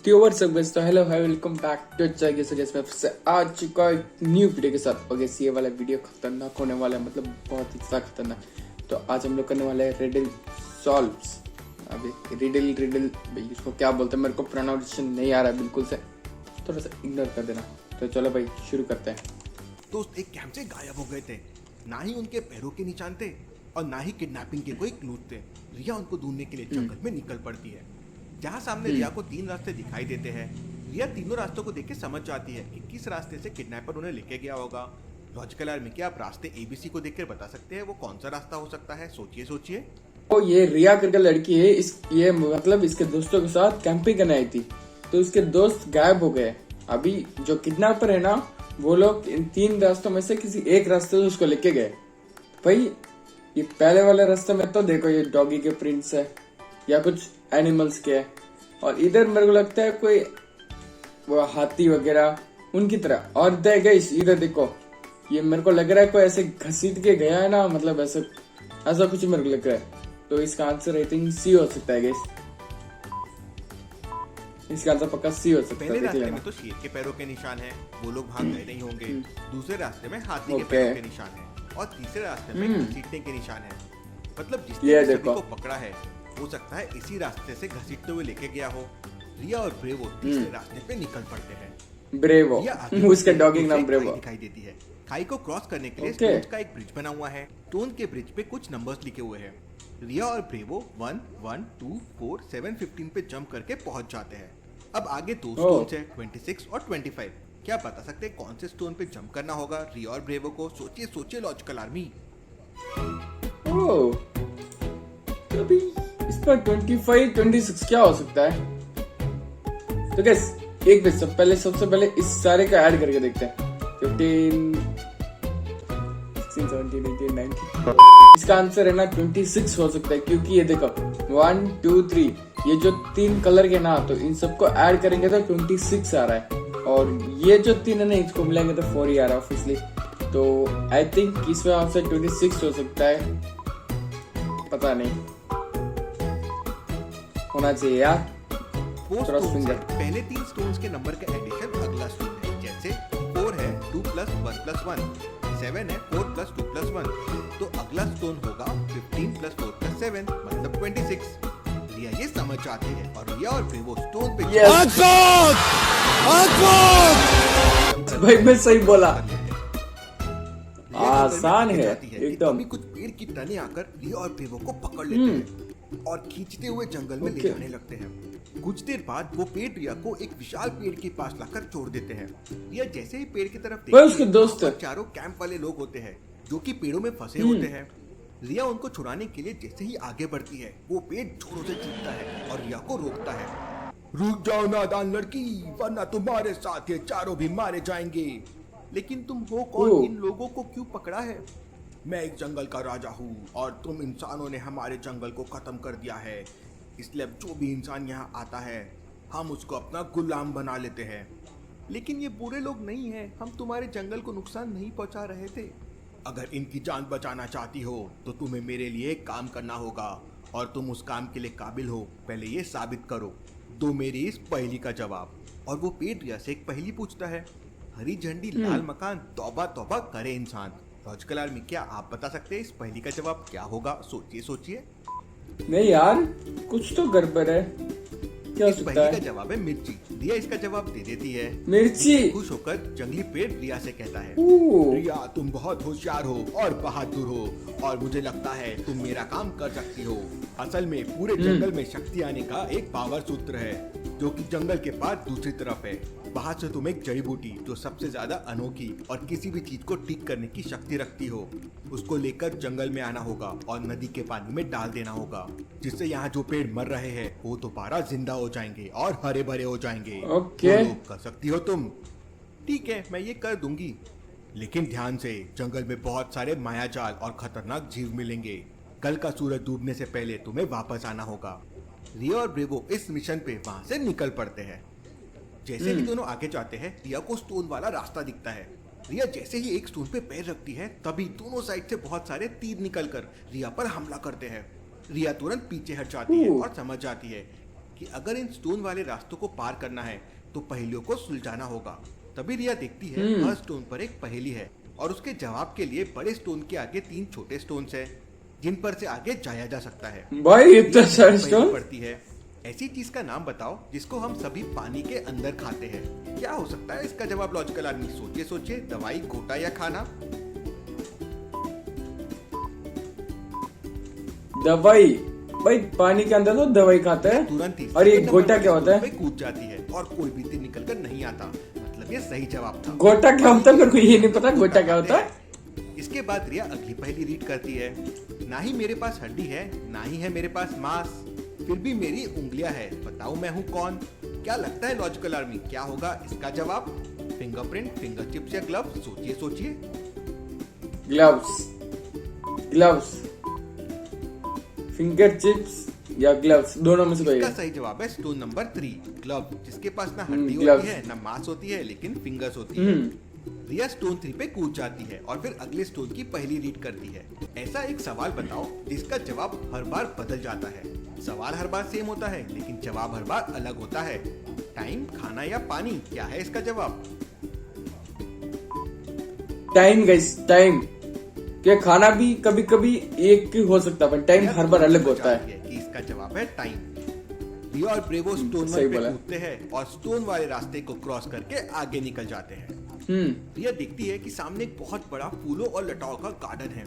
तो hello hi welcome back to channel. मैं फिर से आ चुका एक न्यू वीडियो के साथ। और ये वाला वीडियो खतरनाक होने वाला है, मतलब बहुत ही ज्यादा खतरनाक। तो आज हम लोग करने वाले हैं रिडल सॉल्व्स। अभी रिडल भाई इसको क्या बोलते हैं, मेरे को प्रोनाउंसिएशन नहीं आ रहा है बिल्कुल से, थोड़ा सा इग्नोर कर देना। तो चलो भाई शुरू करते हैं। दोस्त एक कैंप से गायब हो गए थे। ना ही उनके पैरों के निशान थे और ना ही किडनैपिंग के कोई क्लू थे। रिया उनको ढूंढने के लिए जंगल में निकल पड़ती है। जहाँ सामने रिया को 3 रास्ते दिखाई देते हैं। रिया तीनों रास्तों को देख के समझ जाती है कि किस रास्ते से किडनैपर उन्हें लेके गया होगा। लॉजिकल आर्मी क्या आप रास्ते ABC को देखकर बता सकते हैं वो कौन सा रास्ता हो सकता है? सोचिए। तो ये रिया करके लड़की है, ये मतलब इसके दोस्तों के साथ कैंपिंग करने आई थी। तो उसके दोस्त गायब हो गए। अभी जो किडनैपर है ना, वो लोग इन 3 रास्तों में से किसी एक रास्ते से उसको लेके गए। भाई ये पहले वाले रास्ते में तो देखो ये डॉगी के प्रिंट्स है या कुछ एनिमल्स के है, और इधर मेरे को लगता है कोई वो हाथी वगैरह उनकी तरह। और गाइस इधर देखो, ये मेरे को लग रहा है कोई ऐसे घसीट के गया है ना, मतलब ऐसा कुछ मेरे को लग रहा है। तो इसका आंसर आई थिंक सी हो सकता है गाइस। इसका आंसर पक्का सी हो सकता है। पहले रास्ते में तो शेर के पैरों के निशान है, वो लोग भाग गए नहीं होंगे। दूसरे रास्ते में हाथी के पैरों के निशान है और तीसरे रास्ते में घसीटने के निशान है। मतलब जिसने सभी को पकड़ा है हो सकता है इसी रास्ते से घसीटते हुए लेके गया हो। रिया और ब्रेवो तीसरे रास्ते पे निकल पड़ते हैं। ब्रेवो उसका डॉगिंग नाम ब्रेवो दिखाई देती है। खाई को क्रॉस करने के लिए स्टोन्स का एक ब्रिज बना हुआ है। स्टोन के ब्रिज पे कुछ नंबर्स लिखे हुए हैं। रिया और ब्रेवो 1, 1, 2, 4, 7, 15 पे जंप करके पहुंच जाते हैं। अब आगे 2 स्टोन्स है, 26 और 25। क्या बता सकते हैं कौन से स्टोन पे जंप करना होगा रिया और ब्रेवो को? सोचिए लॉजिकल आर्मी। तो अभी इसमें 25, 26 क्या हो सकता है? तो गैस एक मिनट, सबसे पहले इस सारे का ऐड करके देखते हैं। 15, 16, 17, 18, 19। इसका आंसर है ना 26 हो सकता है, क्योंकि ये देखो 1, 2, 3 ये जो 3 कलर के ना, तो इन सबको ऐड करेंगे तो 26 आ रहा है। और ये जो 3 है ना, इसको मिलाएंगे तो 4 ही आ रहा है ऑब्वियसली। तो आई थिंक इसमें आंसर 26 हो सकता है, पता नहीं, होना चाहिए यार। पहले 3 स्टोन्स के नंबर का एडिशन अगला स्टोन है। जैसे 4 है 2 + 1 + 1, 7 है 4 + 2 + 1। तो अगला स्टोन होगा 15 + 4 + 7 मतलब 26। रिया ये समझ जाती है और रिया और ब्रेवो स्टोन पे भाई मैं सही बोला, आसान है एकदम। कुछ पेड़ की टहनी आकर रिया और ब्रेवो को पकड़ लेते हैं और खींचते हुए जंगल में ले जाने लगते हैं। कुछ देर बाद वो पेड़ रिया को एक विशाल पेड़ के पास लाकर छोड़ देते हैं। रिया जैसे ही पेड़ की तरफ देखती है, उसके दोस्त चारों कैंप वाले लोग होते हैं जो कि पेड़ों में फंसे होते हैं। रिया उनको छुड़ाने के लिए जैसे ही आगे बढ़ती है, वो पेड़ जोरों से चीखता है और रिया को रोकता है। रुक जाओ नादान लड़की, वरना तुम्हारे साथ ये चारों भी मारे जाएंगे। लेकिन तुम हो कौन? इन लोगों को क्यों पकड़ा है? मैं एक जंगल का राजा हूँ और तुम इंसानों ने हमारे जंगल को खत्म कर दिया है। इसलिए अब जो भी इंसान यहाँ आता है हम उसको अपना गुलाम बना लेते हैं। लेकिन ये बुरे लोग नहीं हैं, हम तुम्हारे जंगल को नुकसान नहीं पहुँचा रहे थे। अगर इनकी जान बचाना चाहती हो तो तुम्हें मेरे लिए एक काम करना होगा और तुम उस काम के लिए काबिल हो, पहले ये साबित करो। दो मेरी इस पहेली का जवाब। और वो पेड़ रिया से एक पहेली पूछता है। हरी झंडी लाल मकान, तौबा तौबा करे इंसान। लॉजिकल आर्मी क्या आप बता सकते हैं इस पहेली का जवाब क्या होगा? सोचिए। नहीं यार, कुछ तो गड़बड़ है। क्या इस पहेली का जवाब है मिर्ची। रिया इसका जवाब दे देती है। मिर्ची। खुश होकर जंगली पेड़ रिया से कहता है, रिया तुम बहुत होशियार हो और बहादुर हो और मुझे लगता है तुम मेरा काम कर सकती हो। असल में पूरे जंगल में शक्ति आने का एक पावर सूत्र है जो कि जंगल के पास दूसरी तरफ है। वहाँ से तुम एक जड़ी बूटी जो सबसे ज्यादा अनोखी और किसी भी चीज को ठीक करने की शक्ति रखती हो, उसको लेकर जंगल में आना होगा और नदी के पानी में डाल देना होगा, जिससे यहाँ जो पेड़ मर रहे हैं वो दोबारा जिंदा हो जाएंगे और हरे भरे हो जाएंगे। ओके। कर सकती हो तुम? ठीक है, मैं ये कर दूंगी, लेकिन ध्यान से, जंगल में बहुत सारे मायाजाल और खतरनाक जीव मिलेंगे। कल का सूरज डूबने से पहले तुम्हें वापस आना होगा। रिया और ब्रेवो इस मिशन पे वहाँ से निकल पड़ते हैं। जैसे ही दोनों आगे जाते हैं, रिया को स्टोन वाला रास्ता दिखता है। रिया जैसे ही एक स्टोन पे पैर रखती है, तभी दोनों साइड से बहुत सारे तीर निकलकर रिया पर हमला करते हैं। रिया तुरंत पीछे हट जाती है और समझ जाती है कि अगर इन स्टोन वाले रास्तों को पार करना है तो पहेलियों को सुलझाना होगा। तभी रिया देखती है हर स्टोन पर एक पहेली है और उसके जवाब के लिए बड़े स्टोन के आगे 3 छोटे स्टोन्स हैं जिन पर से आगे जाया जा सकता है। भाई इतना रिया सारे पहेली स्टोन। पढ़ती है, ऐसी चीज का नाम बताओ जिसको हम सभी पानी के अंदर खाते हैं। क्या हो सकता है इसका जवाब लॉजिकल आदमी? सोचिए सोचिए, दवाई, घोटा या खाना? दवाई। भाई पानी के अंदर तो दवाई खाता है। तुरंत ही और ये second गोटा नंबर क्या वाले होता है? स्टोन पे कूद जाती है और कोई भी तीर निकल कर नहीं आता। मतलब ये सही जवाब था। गोटा क्या होता है? मेरे को ये नहीं पता गोटा क्या होता है। इसके बाद रिया अगली पहेली रीड करती है। ना ही मेरे पास हड्डी है, ना ही है मेरे पास मांस, फिर भी मेरी उंगलियां है, बताओ मैं हूँ कौन? क्या लगता है लॉजिकल आर्मी, क्या होगा इसका जवाब? फिंगरप्रिंट, फिंगर चिप्स या ग्लव्स? सोचिए सोचिए। ग्लव्स। ग्लव्स। फिंगर चिप्स या ग्लव्स, दोनों में से कोई इसका है। सही जवाब है स्टोन नंबर 3, ग्लव, जिसके पास ना हड्डी gloves। होती है, ना मांस होती है, लेकिन फिंगर्स होती है। रिया स्टोन 3 पे कूद जाती है और फिर अगले स्टोन की पहेली रीड करती है। ऐसा एक सवाल बताओ जिसका जवाब हर बार बदल जाता है। सवाल हर बार सेम होता है लेकिन जवाब हर बार अलग होता है। टाइम, खाना या पानी, क्या है इसका जवाब? Time guys, time. क्या खाना भी कभी कभी एक ही हो सकता है पर टाइम हर बार अलग होता है। कि इसका जवाब है टाइम। रिया और ब्रेवो स्टोन सही वन पे बोला। कूदते हैं और स्टोन वाले रास्ते को क्रॉस करके आगे निकल जाते हैं। रिया देखती है कि सामने एक बहुत बड़ा फूलों और लताओं का गार्डन है।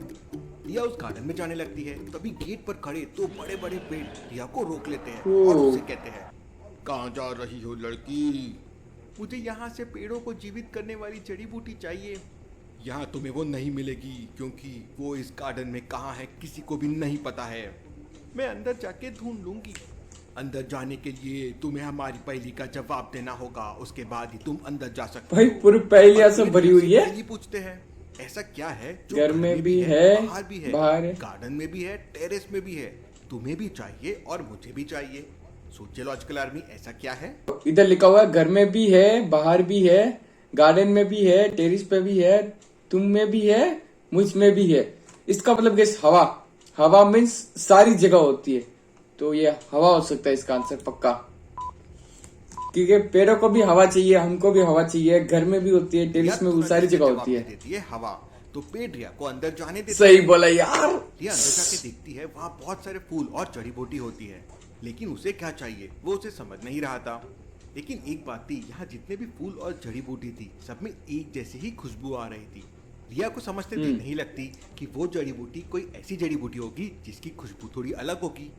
रिया उस गार्डन में जाने लगती है, तभी गेट पर खड़े 2 बड़े बड़े पेड़ रिया को रोक लेते हैं और उससे कहते हैं, कहाँ जा रही हो लड़की? मुझे यहाँ से पेड़ों को जीवित करने वाली जड़ी बूटी चाहिए। यहाँ तुम्हें वो नहीं मिलेगी क्योंकि वो इस गार्डन में कहाँ है किसी को भी नहीं पता है। मैं अंदर जाके ढूंढ लूंगी। अंदर जाने के लिए तुम्हें हमारी पहेली का जवाब देना होगा, उसके बाद ही तुम अंदर जा सकते भाई हो। पूरी पहेलियां और सब फिर भरी हुई है। पहेली पूछते हैं, ऐसा क्या है जो घर में भी है, बाहर भी है, बाहर है। गार्डन में भी है, टेरेस में भी है, तुम्हें भी चाहिए और मुझे भी चाहिए। सोचिए लॉजिकल आर्मी, ऐसा क्या है? इधर लिखा हुआ है घर में भी है, बाहर भी है, गार्डन में भी है, टेरिस पे भी है, तुम में भी है, मुझ में भी है। इसका मतलब गैस हवा। हवा मीन्स सारी जगह होती है, तो ये हवा हो सकता है इसका आंसर पक्का। क्योंकि पेड़ों को भी हवा चाहिए, हमको भी हवा चाहिए, घर में भी होती है, टेरिस में भी सारी जगह होती है। देती है हवा, तो पेड़ रिया को अंदर जाने देती सही है। बोला यार। रिया अंदर जाके देखती है वहाँ बहुत सारे फूल और जड़ी बूटी होती है, लेकिन उसे क्या चाहिए वो उसे समझ नहीं रहा था। लेकिन एक बात थी, यहाँ जितने भी फूल और जड़ी बूटी थी सब में एक जैसी ही खुशबू आ रही थी। रिया को समझते देर नहीं लगती कि वो जड़ी बूटी कोई ऐसी जड़ी बूटी होगी जिसकी खुशबू थोड़ी अलग होगी।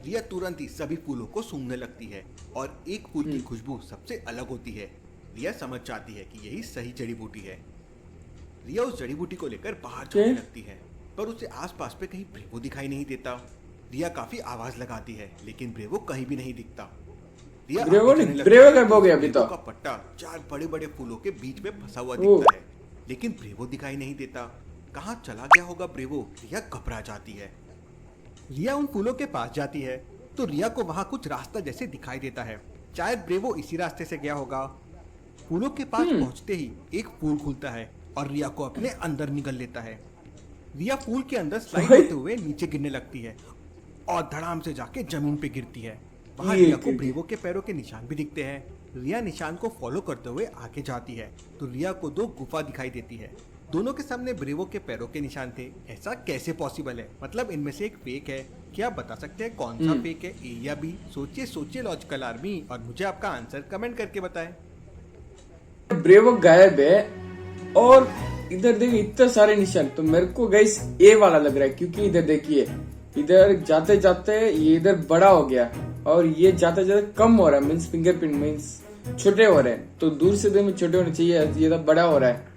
रिया तुरंत ही सभी फूलों को सूंघने लगती है और एक फूल की खुशबू सबसे अलग होती है। रिया समझ जाती है कि यही सही जड़ी बूटी है। रिया उस जड़ी बूटी को लेकर बाहर जाने लगती है, पर उसे आसपास पे कहीं ब्रेवो दिखाई नहीं देता। रिया काफी आवाज लगाती है लेकिन ब्रेवो कहीं भी नहीं दिखता। रिया ब्रेवो आगे नहीं, जाने लगती ब्रेवो है, गायब हो गया अभी ब्रेवो तो। का पट्टा 4 बड़े बड़े फूलों के बीच में फंसा हुआ दिखता है, लेकिन ब्रेवो दिखाई नहीं देता। कहाँ चला गया होगा ब्रेवो? रिया घबरा जाती है। रिया उन फूलों के पास जाती है तो रिया को वहाँ कुछ रास्ता जैसे दिखाई देता है। शायद ब्रेवो इसी रास्ते से गया होगा। फूलों के पास पहुँचते ही एक फूल खुलता है और रिया को अपने अंदर निगल लेता है। रिया फूल के अंदर स्लाइड होते हुए नीचे गिरने लगती है और धड़ाम से जाके जमीन पे गिरती है। वहाँ रिया को ब्रेवो के पैरों के निशान भी दिखते हैं। रिया निशान को फॉलो करते हुए आगे जाती है तो रिया को 2 गुफा दिखाई देती है। दोनों के सामने ब्रेवो के पैरों के निशान थे। ऐसा कैसे पॉसिबल है? मतलब इनमें से एक फेक है। क्या आप बता सकते हैं कौन सा फेक है, ए या बी? सोचिए सोचिए लॉजिकल आर्मी और मुझे आपका आंसर कमेंट करके बताएं। ब्रेवो गायब है और इधर देखिए इतने सारे निशान, तो मेरे को गाइस ए वाला लग रहा है। क्योंकि इधर देखिए, इधर जाते जाते ये इधर बड़ा हो गया और ये जाते जाते कम हो रहा है, मीन्स फिंगरप्रिंट मीन्स छोटे हो रहे हैं। तो दूर से में छोटे होने चाहिए, ये तो बड़ा हो रहा है।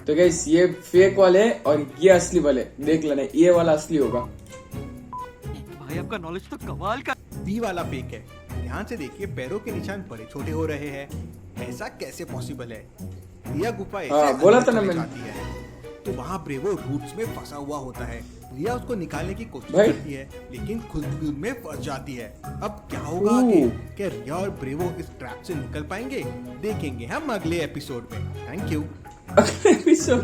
तो गाइस ये फेक वाले और ये असली वाले, देख लेना ये वाला असली होगा। भाई आपका नॉलेज तो कमाल का। बी वाला फेक है। ध्यान से देखिए, पैरों के निशान बड़े छोटे हो रहे हैं। ऐसा कैसे पॉसिबल है? रिया गुफा ऐसे हाँ, बोला अंदर था ना चले मैंने। जाती है तो वहाँ ब्रेवो रूट्स में फंसा हुआ होता है। रिया उसको निकालने की कोशिश भाई। करती है लेकिन खुद भी उनमें फंस जाती है। अब क्या होगा ओह। आगे? क्या रिया और ब्रेवो इस ट्रैप से निकल पाएंगे? देखेंगे हम अगले एपिसोड में। Thank you. अगले एपिसोड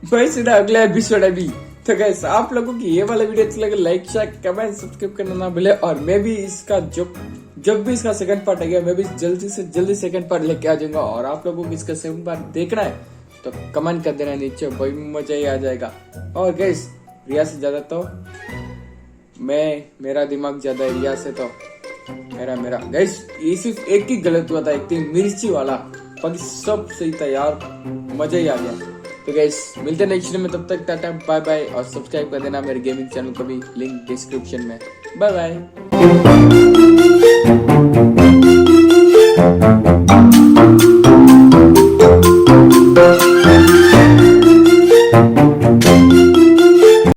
भाई, सीधा अगला एपिसोड अभी तो गाइस आप लोगों की ये वाला वीडियो अच्छा लगे लाइक शेयर कमेंट सब्सक्राइब करना ना भूले। और मैं भी इसका जब भी इसका सेकंड पार्ट आएगा मैं भी जल्दी से जल्दी सेकंड पार्ट लेके आ जाऊंगा। और आप लोगों को इसका सेकंड पार्ट देखना है तो कमेंट कर देना नीचे, वही मजा ही आ जाएगा। और गाइस रिया से ज्यादा तो मेरा दिमाग ज्यादा है रिया से तो मेरा गाइस ये सिर्फ एक ही गलत हुआ था, एक थी मिर्ची वाला, बाकी सब सही था यार, मजा ही आ गया। तो गाइस मिलते हैं नेक्स्ट वीडियो में, तब तक टाटा बाय बाय। और सब्सक्राइब कर देना मेरे गेमिंग चैनल को भी, लिंक डिस्क्रिप्शन में। Bye bye.